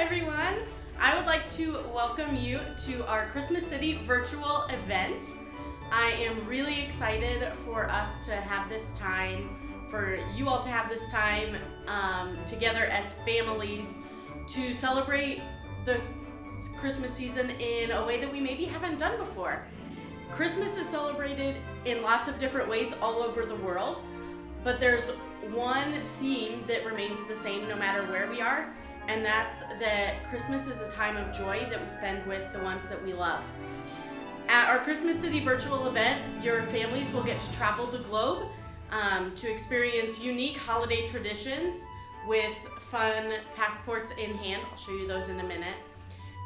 everyone. I would like to welcome you to our Christmas City virtual event. I am really excited for us to have this time, for you all to have this time together as families to celebrate the Christmas season in a way that we maybe haven't done before. Christmas is celebrated in lots of different ways all over the world, but there's one theme that remains the same no matter where we are, and that's that Christmas is a time of joy that we spend with the ones that we love. At our Christmas City virtual event, your families will get to travel the globe to experience unique holiday traditions with fun passports in hand. I'll show you those in a minute.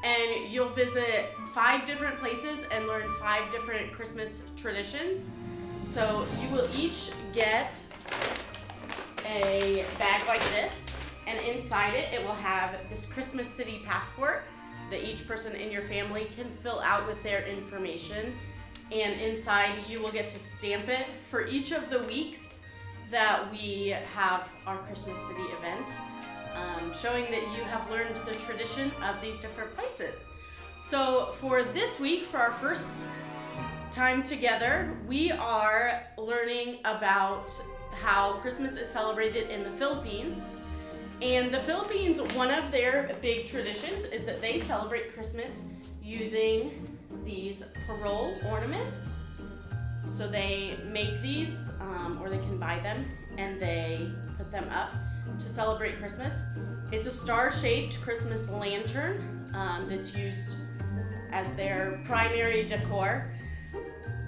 And you'll visit 5 different places and learn 5 different Christmas traditions. So you will each get a bag like this, and inside it will have this Christmas City passport that each person in your family can fill out with their information. And inside you will get to stamp it for each of the weeks that we have our Christmas City event, showing that you have learned the tradition of these different places. So for this week, for our first time together, we are learning about how Christmas is celebrated in the Philippines. And the Philippines, one of their big traditions is that they celebrate Christmas using these Parol ornaments. So they make these, or they can buy them, and they put them up to celebrate Christmas. It's a star-shaped Christmas lantern that's used as their primary decor.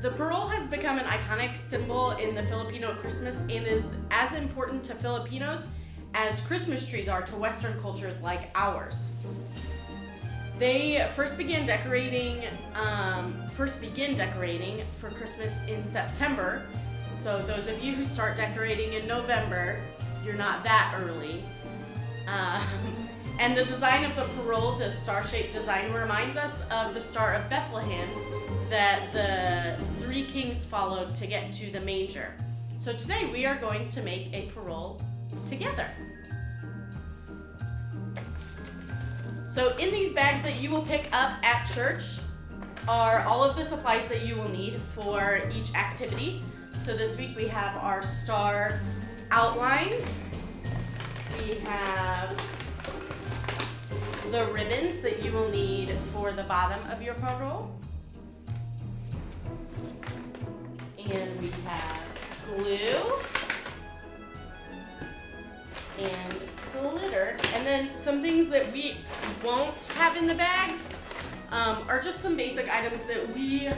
The Parol has become an iconic symbol in the Filipino Christmas and is as important to Filipinos as Christmas trees are to Western cultures like ours. They first begin decorating for Christmas in September. So those of you who start decorating in November, you're not that early. And the design of the Parol, the star-shaped design, reminds us of the Star of Bethlehem that the 3 kings followed to get to the manger. So today we are going to make a Parol together. So in these bags that you will pick up at church are all of the supplies that you will need for each activity. So this week we have our star outlines. We have the ribbons that you will need for the bottom of your Parol. And we have glue and glitter. And then some things that we won't have in the bags are just some basic items that we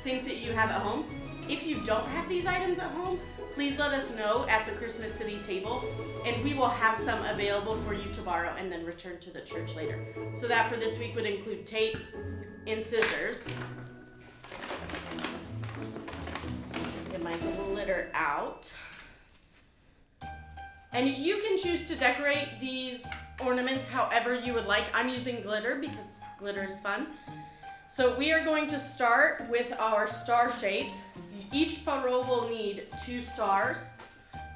think that you have at home. If you don't have these items at home, please let us know at the Christmas City table, and we will have some available for you to borrow and then return to the church later. So that for this week would include tape and scissors. Get my glitter out. And you can choose to decorate these ornaments however you would like. I'm using glitter because glitter is fun. So we are going to start with our star shapes. Each Parol will need 2 stars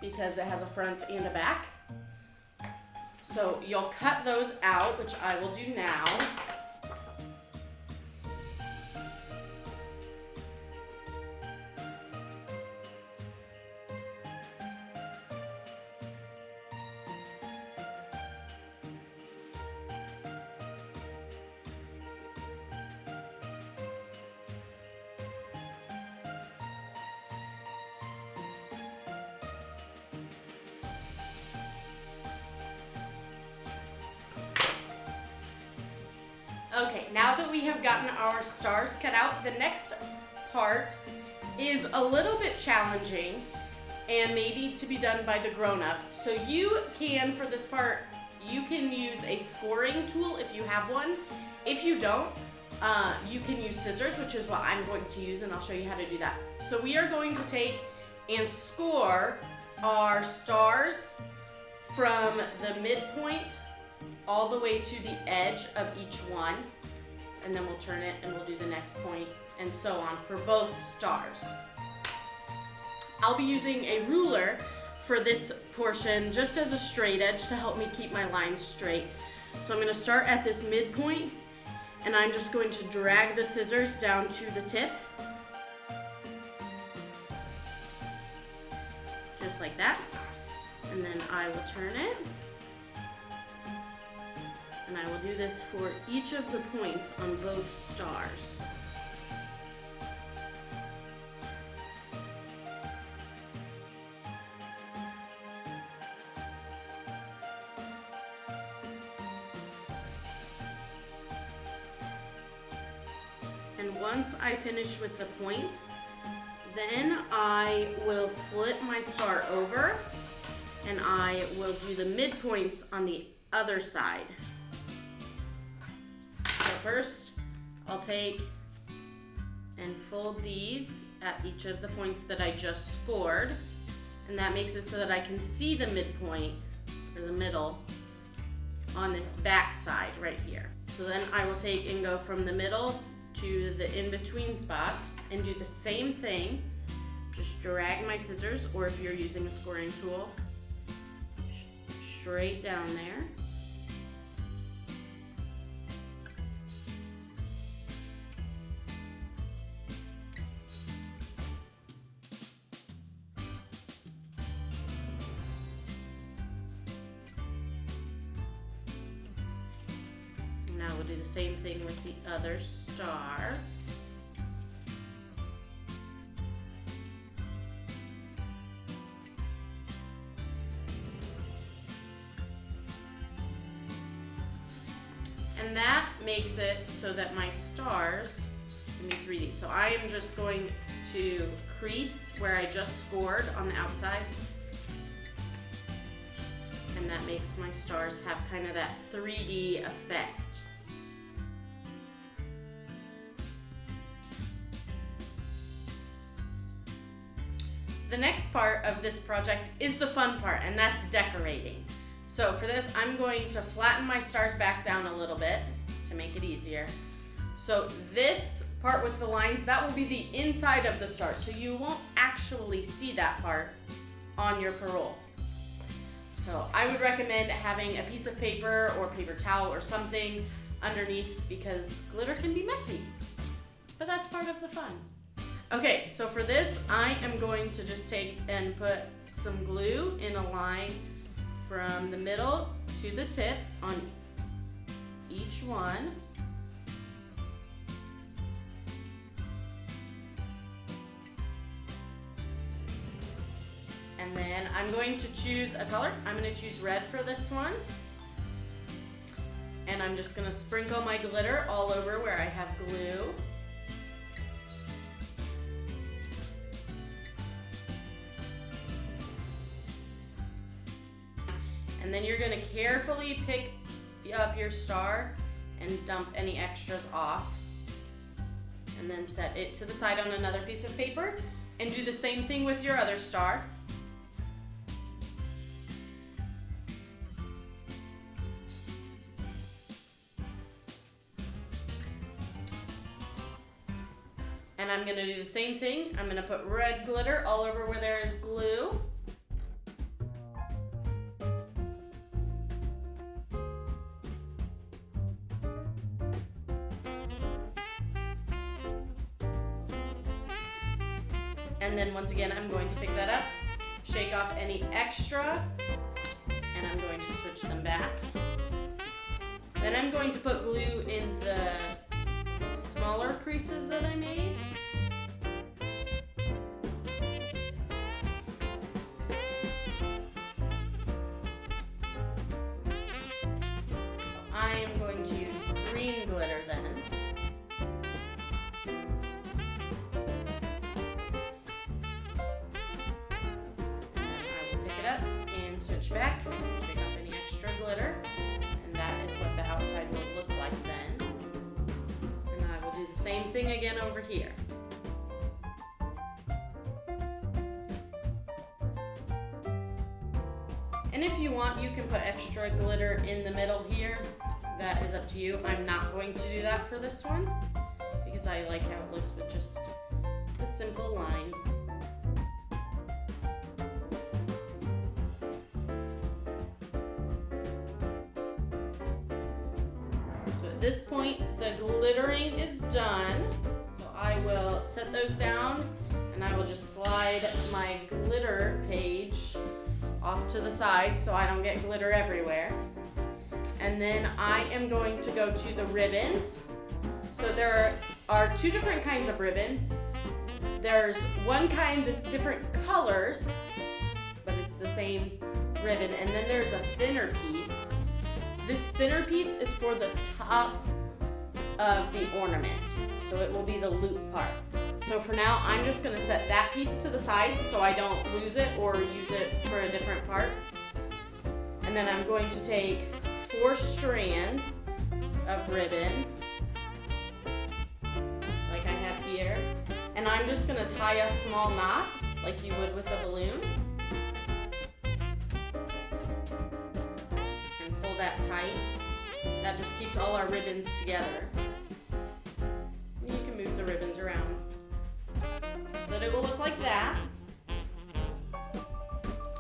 because it has a front and a back. So you'll cut those out, which I will do now. Okay, now that we have gotten our stars cut out, the next part is a little bit challenging and maybe to be done by the grown-up. So you can, for this part, you can use a scoring tool if you have one. If you don't, you can use scissors, which is what I'm going to use, and I'll show you how to do that. So we are going to take and score our stars from the midpoint all the way to the edge of each one, and then we'll turn it and we'll do the next point and so on for both stars. I'll be using a ruler for this portion just as a straight edge to help me keep my lines straight. So I'm going to start at this midpoint, and I'm just going to drag the scissors down to the tip. Just like that. And then I will turn it. And I will do this for each of the points on both stars. And once I finish with the points, then I will flip my star over and I will do the midpoints on the other side. So first, I'll take and fold these at each of the points that I just scored, and that makes it so that I can see the midpoint, or the middle, on this back side right here. So then I will take and go from the middle to the in-between spots and do the same thing. Just drag my scissors, or if you're using a scoring tool, straight down there. Now we'll do the same thing with the other star. And that makes it so that my stars can be 3D. So I am just going to crease where I just scored on the outside. And that makes my stars have kind of that 3D effect. The next part of this project is the fun part, and that's decorating. So for this, I'm going to flatten my stars back down a little bit to make it easier. So this part with the lines, that will be the inside of the star. So you won't actually see that part on your parol. So I would recommend having a piece of paper or paper towel or something underneath, because glitter can be messy, but that's part of the fun. Okay, so for this, I am going to just take and put some glue in a line from the middle to the tip on each one. And then I'm going to choose a color. I'm going to choose red for this one. And I'm just going to sprinkle my glitter all over where I have glue. And then you're going to carefully pick up your star and dump any extras off. And then set it to the side on another piece of paper. And do the same thing with your other star. And I'm going to do the same thing. I'm going to put red glitter all over where there is glue. And then once again, I'm going to pick that up, shake off any extra, and I'm going to switch them back. Then I'm going to put glue in the smaller creases that I made. I am going to use green glitter then. Switch back, shake off any extra glitter, and that is what the outside will look like then. And I will do the same thing again over here. And if you want, you can put extra glitter in the middle here. That is up to you. I'm not going to do that for this one because I like how it looks with just the simple lines. at this point, the glittering is done. So I will set those down and I will just slide my glitter page off to the side so I don't get glitter everywhere. And then I am going to go to the ribbons. So there are two different kinds of ribbon. There's one kind that's different colors, but it's the same ribbon. And then there's a thinner piece. This thinner piece is for the top of the ornament. So it will be the loop part. So for now, I'm just gonna set that piece to the side so I don't lose it or use it for a different part. And then I'm going to take 4 strands of ribbon, like I have here. And I'm just gonna tie a small knot, like you would with a balloon. And pull that tight. That just keeps all our ribbons together. You can move the ribbons around so that it will look like that.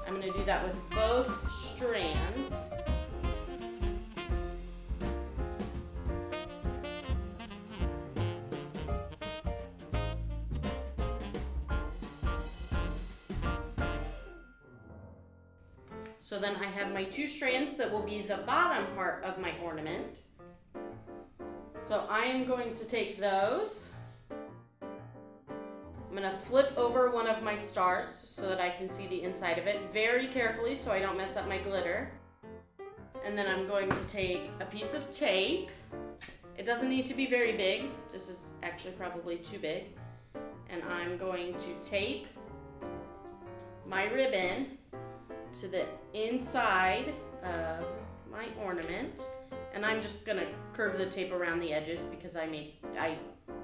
I'm gonna do that with both strands. So then I have my 2 strands that will be the bottom part of my ornament. So I am going to take those. I'm gonna flip over one of my stars so that I can see the inside of it very carefully so I don't mess up my glitter. And then I'm going to take a piece of tape. It doesn't need to be very big. This is actually probably too big. And I'm going to tape my ribbon to the inside of my ornament. And I'm just gonna curve the tape around the edges because I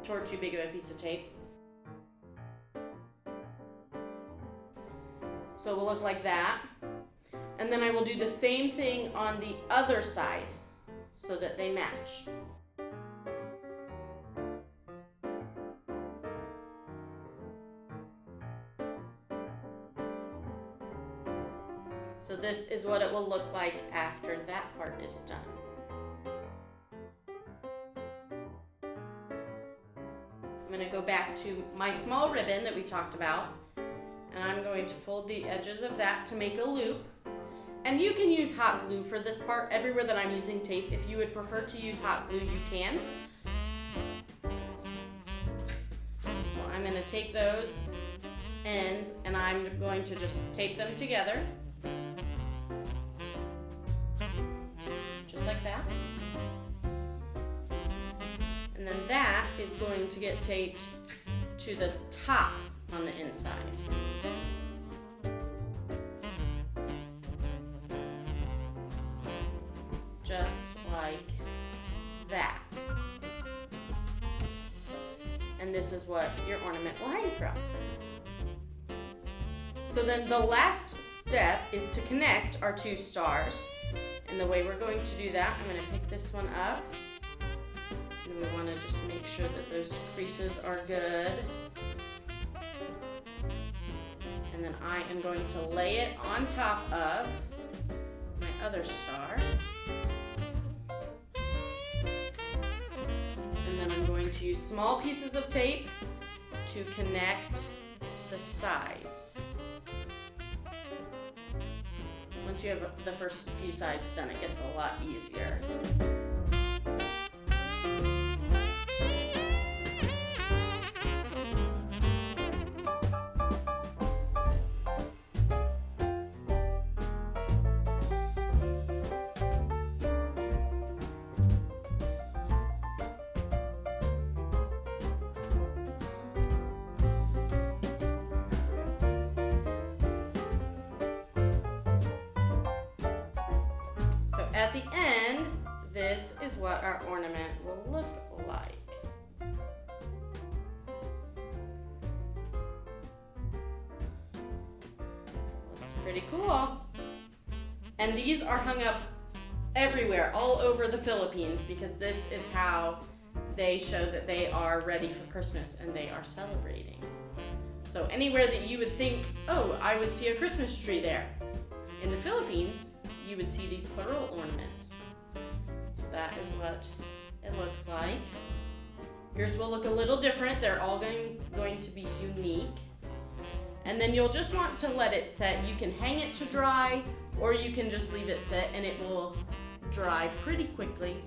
tore too big of a piece of tape. So it will look like that. And then I will do the same thing on the other side so that they match. So this is what it will look like after that part is done. I'm going to go back to my small ribbon that we talked about, and I'm going to fold the edges of that to make a loop. And you can use hot glue for this part. Everywhere that I'm using tape, if you would prefer to use hot glue, you can. So I'm going to take those ends and I'm going to just tape them together. Just like that. And then that is going to get taped to the top on the inside. Just like that. And this is what your ornament will hang from. So then the last step is to connect our 2 stars. And the way we're going to do that, I'm going to pick this one up. And we want to just make sure that those creases are good. And then I am going to lay it on top of my other star. And then I'm going to use small pieces of tape to connect the sides. Once you have the first few sides done, it gets a lot easier. At the end, this is what our ornament will look like. Looks pretty cool. And these are hung up everywhere, all over the Philippines, because this is how they show that they are ready for Christmas and they are celebrating. So anywhere that you would think, oh, I would see a Christmas tree there. In the Philippines, you would see these Parol ornaments. So that is what it looks like. Yours will look a little different. They're all going to be unique. And then you'll just want to let it set. You can hang it to dry, or you can just leave it sit and it will dry pretty quickly.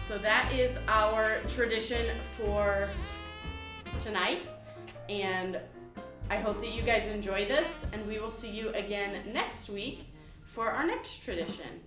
So that is our tradition for tonight. And I hope that you guys enjoy this, and we will see you again next week for our next tradition.